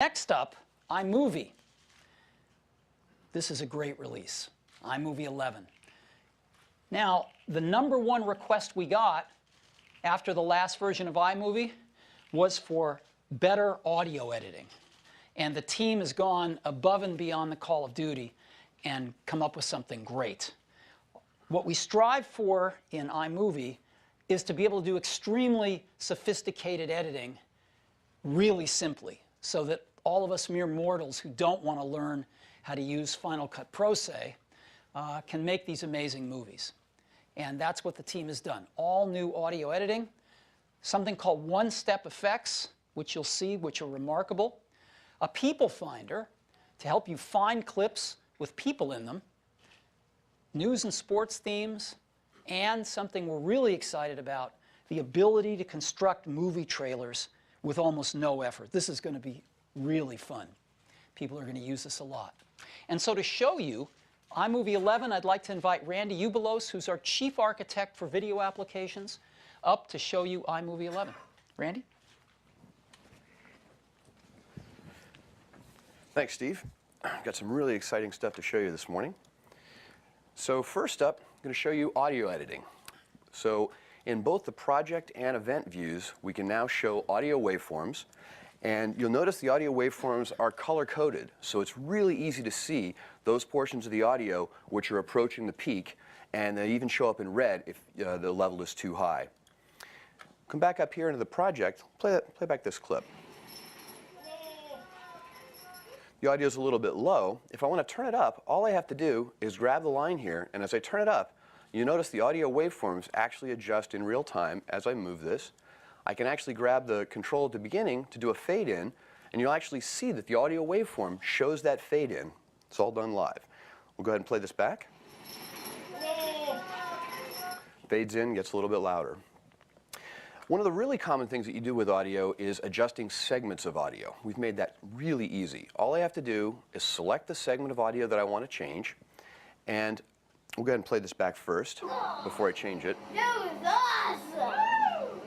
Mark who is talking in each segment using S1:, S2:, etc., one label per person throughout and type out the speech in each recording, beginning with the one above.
S1: Next up, iMovie. This is a great release, iMovie 11. Now, the #1 request we got after the last version of iMovie was for better audio editing. And the team has gone above and beyond the call of duty and come up with something great. What we strive for in iMovie is to be able to do extremely sophisticated editing really simply, so that all of us mere mortals who don't want to learn how to use Final Cut Pro, say, can make these amazing movies. And that's what the team has done. All new audio editing, something called one-step effects, which you'll see, which are remarkable, a people finder to help you find clips with people in them, news and sports themes, and something we're really excited about, the ability to construct movie trailers with almost no effort. This is going to be really fun. People are going to use this a lot. And so to show you iMovie 11, I'd like to invite Randy Ubelos, who's our chief architect for video applications, up to show you iMovie 11. Randy?
S2: Thanks, Steve. I've got some really exciting stuff to show you this morning. So first up, I'm going to show you audio editing. So in both the project and event views, we can now show audio waveforms. And you'll notice the audio waveforms are color-coded, so it's really easy to see those portions of the audio which are approaching the peak, and they even show up in red if the level is too high. Come back up here into the project, play back this clip. The audio is a little bit low. If I want to turn it up, all I have to do is grab the line here, and as I turn it up, you notice the audio waveforms actually adjust in real time as I move this. I can actually grab the control at the beginning to do a fade in, and you'll actually see that the audio waveform shows that fade in. It's all done live. We'll go ahead and play this back. Fades in, gets a little bit louder. One of the really common things that you do with audio is adjusting segments of audio. We've made that really easy. All I have to do is select the segment of audio that I want to change, and we'll go ahead and play this back first before I change it.
S3: That was awesome!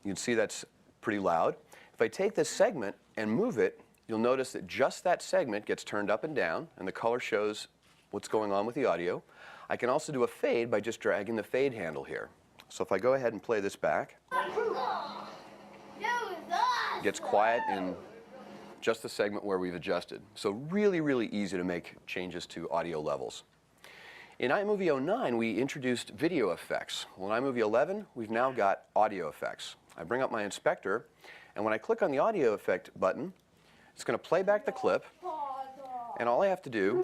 S2: You can see that's pretty loud. If I take this segment and move it, you'll notice that just that segment gets turned up and down, and the color shows what's going on with the audio. I can also do a fade by just dragging the fade handle here. So if I go ahead and play this back, it gets quiet in just the segment where we've adjusted. So really, really easy to make changes to audio levels. In iMovie 09, we introduced video effects. Well, in iMovie 11, we've now got audio effects. I bring up my inspector, and when I click on the audio effect button, it's going to play back the clip, and all I have to do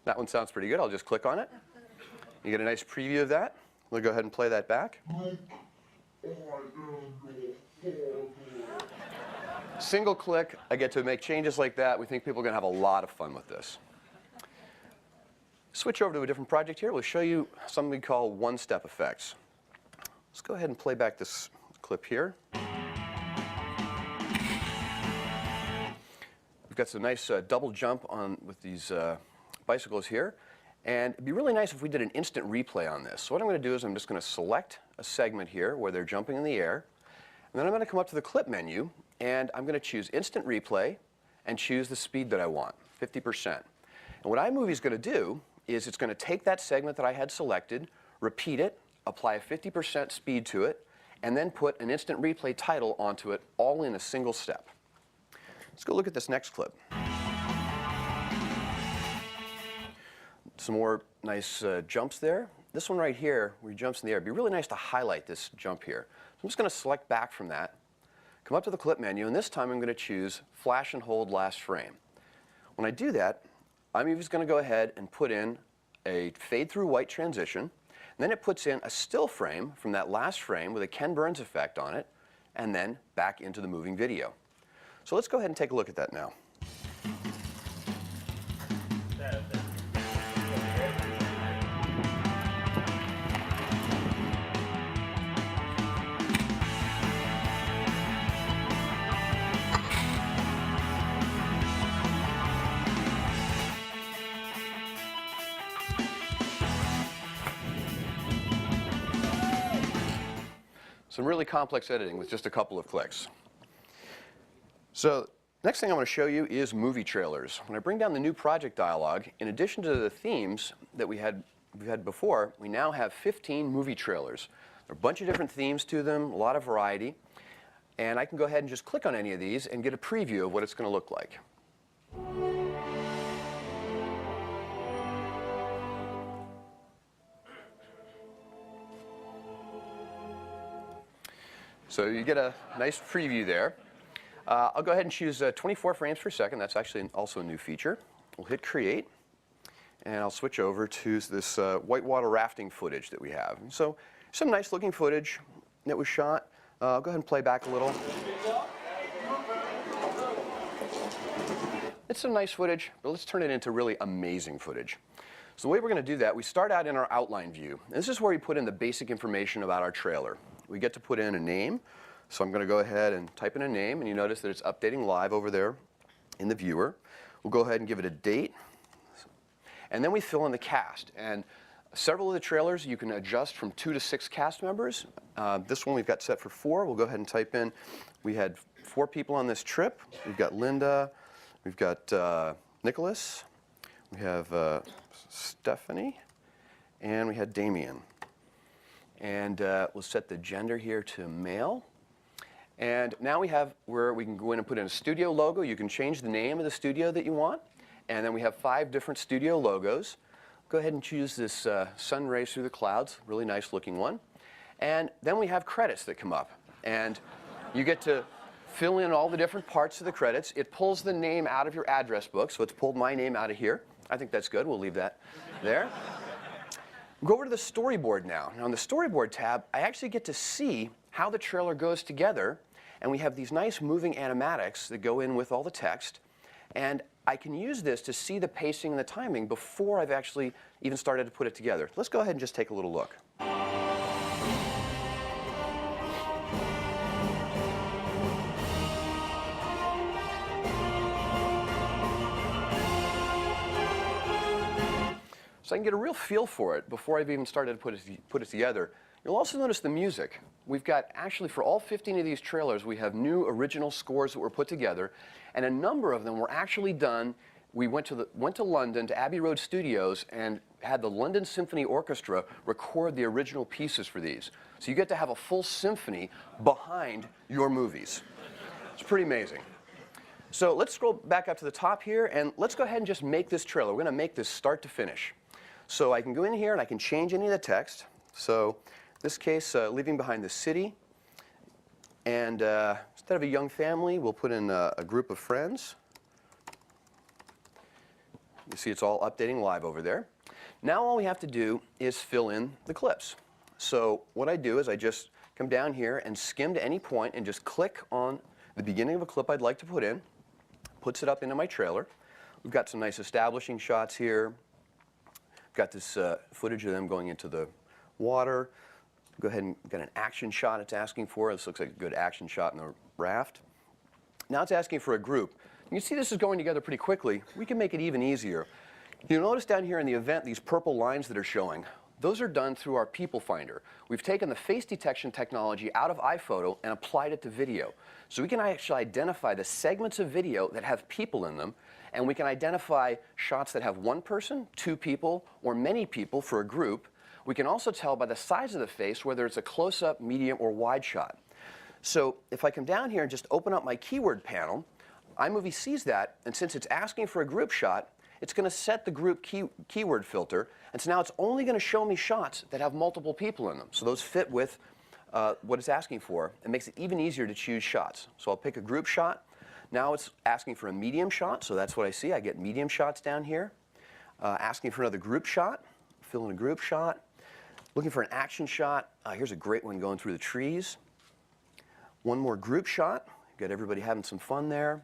S2: that one sounds pretty good. I'll just click on it. You get a nice preview of that. We'll go ahead and play that back. Single click, I get to make changes like that. We think people are going to have a lot of fun with this. Switch over to a different project here. We'll show you something we call one-step effects. Let's go ahead and play back this clip here. We've got some nice double jump on with these bicycles here. And it'd be really nice if we did an instant replay on this. So what I'm going to do is I'm just going to select a segment here where they're jumping in the air. And then I'm going to come up to the clip menu, and I'm going to choose instant replay and choose the speed that I want, 50%. And what iMovie is going to do is it's going to take that segment that I had selected, repeat it, apply a 50% speed to it, and then put an instant replay title onto it, all in a single step. Let's go look at this next clip. Some more nice jumps there. This one right here, where he jumps in the air, it'd be really nice to highlight this jump here. So I'm just going to select back from that, come up to the clip menu, and this time I'm going to choose flash and hold last frame. When I do that, I'm just going to go ahead and put in a fade through white transition, and then it puts in a still frame from that last frame with a Ken Burns effect on it, and then back into the moving video. So let's go ahead and take a look at that now. Some really complex editing with just a couple of clicks. So next thing I want to show you is movie trailers. When I bring down the new project dialog, in addition to the themes that we've had before, we now have 15 movie trailers. There are a bunch of different themes to them, a lot of variety. And I can go ahead and just click on any of these and get a preview of what it's going to look like. So you get a nice preview there. I'll go ahead and choose 24 frames per second. That's actually also a new feature. We'll hit create, and I'll switch over to this whitewater rafting footage that we have. And so some nice looking footage that was shot. I'll go ahead and play back a little. It's some nice footage, but let's turn it into really amazing footage. So the way we're going to do that, we start out in our outline view. And this is where we put in the basic information about our trailer. We get to put in a name. So I'm going to go ahead and type in a name, and you notice that it's updating live over there in the viewer. We'll go ahead and give it a date. And then we fill in the cast. And several of the trailers you can adjust from 2 to 6 cast members. This one we've got set for 4. We'll go ahead and type in, we had 4 people on this trip. We've got Linda, we've got Nicholas, we have Stephanie, and we had Damien. And we'll set the gender here to male. And now we have where we can go in and put in a studio logo. You can change the name of the studio that you want. And then we have 5 different studio logos. Go ahead and choose this sun rays through the clouds, really nice looking one. And then we have credits that come up. And you get to fill in all the different parts of the credits. It pulls the name out of your address book, so it's pulled my name out of here. I think that's good. We'll leave that there. Go over to the storyboard now. Now, in the storyboard tab, I actually get to see how the trailer goes together, and we have these nice moving animatics that go in with all the text, and I can use this to see the pacing and the timing before I've actually even started to put it together. Let's go ahead and just take a little look. So I can get a real feel for it before I've even started to put it together. You'll also notice the music. We've got, actually, for all 15 of these trailers, we have new original scores that were put together, and a number of them were actually done. We went to London, to Abbey Road Studios, and had the London Symphony Orchestra record the original pieces for these. So you get to have a full symphony behind your movies. It's pretty amazing. So let's scroll back up to the top here, and let's go ahead and just make this trailer. We're going to make this start to finish. So I can go in here and I can change any of the text. So in this case, leaving behind the city. And instead of a young family, we'll put in a group of friends. You see it's all updating live over there. Now all we have to do is fill in the clips. So what I do is I just come down here and skim to any point and just click on the beginning of a clip I'd like to put in. Puts it up into my trailer. We've got some nice establishing shots here. Got this footage of them going into the water. Go ahead and get an action shot it's asking for. This looks like a good action shot in the raft. Now it's asking for a group. You can see this is going together pretty quickly. We can make it even easier. You'll notice down here in the event these purple lines that are showing. Those are done through our People Finder. We've taken the face detection technology out of iPhoto and applied it to video. So we can actually identify the segments of video that have people in them, and we can identify shots that have 1 person, 2 people, or many people for a group. We can also tell by the size of the face whether it's a close-up, medium, or wide shot. So if I come down here and just open up my keyword panel, iMovie sees that, and since it's asking for a group shot, it's going to set the group keyword filter, and so now it's only going to show me shots that have multiple people in them. So those fit with what it's asking for. It makes it even easier to choose shots. So I'll pick a group shot. Now it's asking for a medium shot, so that's what I see. I get medium shots down here. Asking for another group shot. Fill in a group shot. Looking for an action shot. Here's a great one going through the trees. One more group shot. Got everybody having some fun there.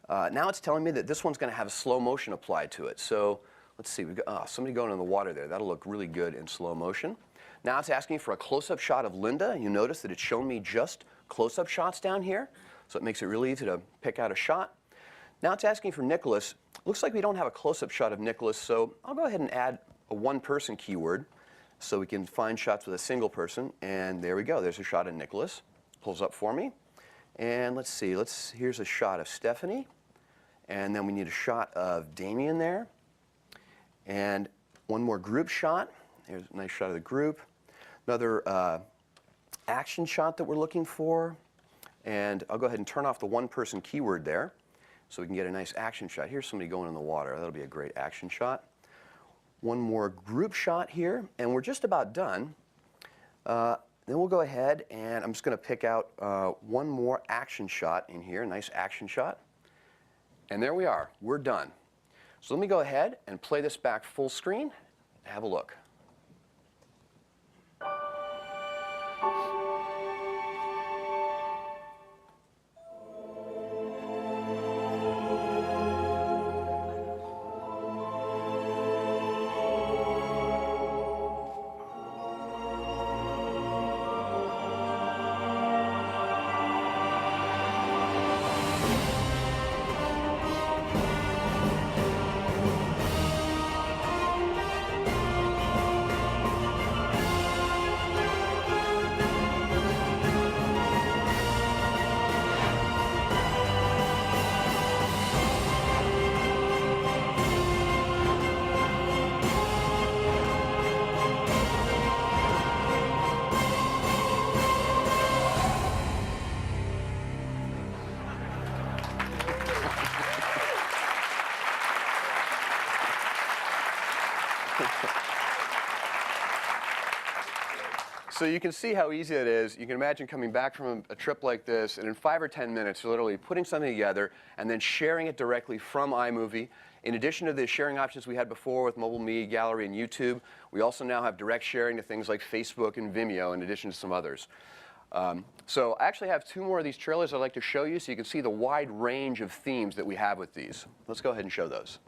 S2: Now it's telling me that this one's going to have a slow motion applied to it. So let's see, we've got somebody going in the water there. That'll look really good in slow motion. Now it's asking for a close-up shot of Linda. You notice that it's shown me just close-up shots down here. So it makes it really easy to pick out a shot. Now it's asking for Nicholas. Looks like we don't have a close-up shot of Nicholas, so I'll go ahead and add a 1-person keyword. so we can find shots with a single person. And there we go. There's a shot of Nicholas. Pulls up for me. And let's see. Here's a shot of Stephanie. And then we need a shot of Damien there. And one more group shot. Here's a nice shot of the group. Another action shot that we're looking for. And I'll go ahead and turn off the one-person keyword there so we can get a nice action shot. Here's somebody going in the water. That'll be a great action shot. One more group shot here, and we're just about done. Then we'll go ahead, and I'm just going to pick out one more action shot in here, a nice action shot. And there we are. We're done. So let me go ahead and play this back full screen. Have a look. So you can see how easy it is. You can imagine coming back from a trip like this, and in 5 or 10 minutes, you're literally putting something together and then sharing it directly from iMovie. In addition to the sharing options we had before with Mobile Media Gallery and YouTube, we also now have direct sharing to things like Facebook and Vimeo, in addition to some others. So I actually have 2 more of these trailers I'd like to show you so you can see the wide range of themes that we have with these. Let's go ahead and show those.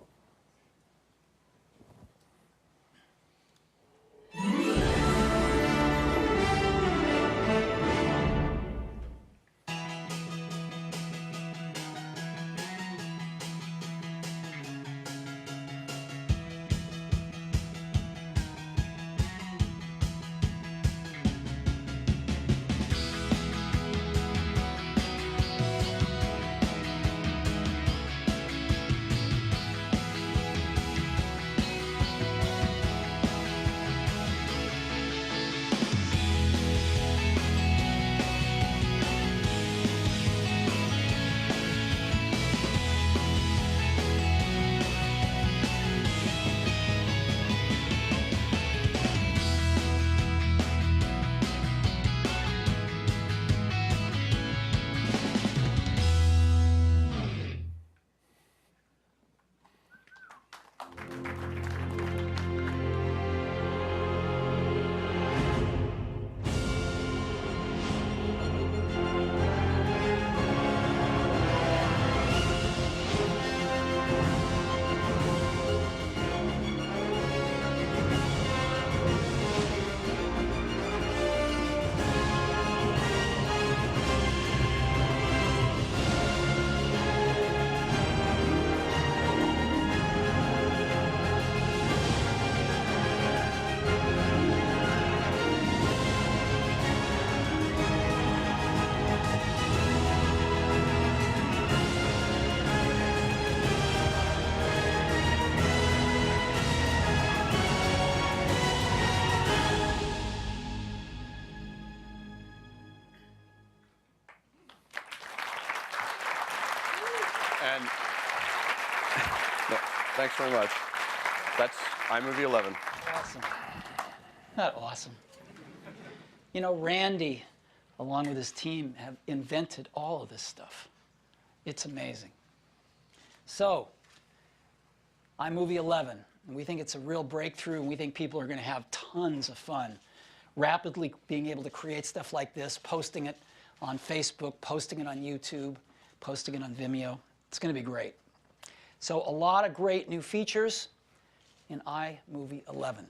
S2: And thanks very much. That's iMovie 11.
S1: Awesome. Not awesome. You know, Randy, along with his team, have invented all of this stuff. It's amazing. So, iMovie 11, and we think it's a real breakthrough, and we think people are going to have tons of fun rapidly being able to create stuff like this, posting it on Facebook, posting it on YouTube, posting it on Vimeo. It's going to be great. So a lot of great new features in iMovie 11.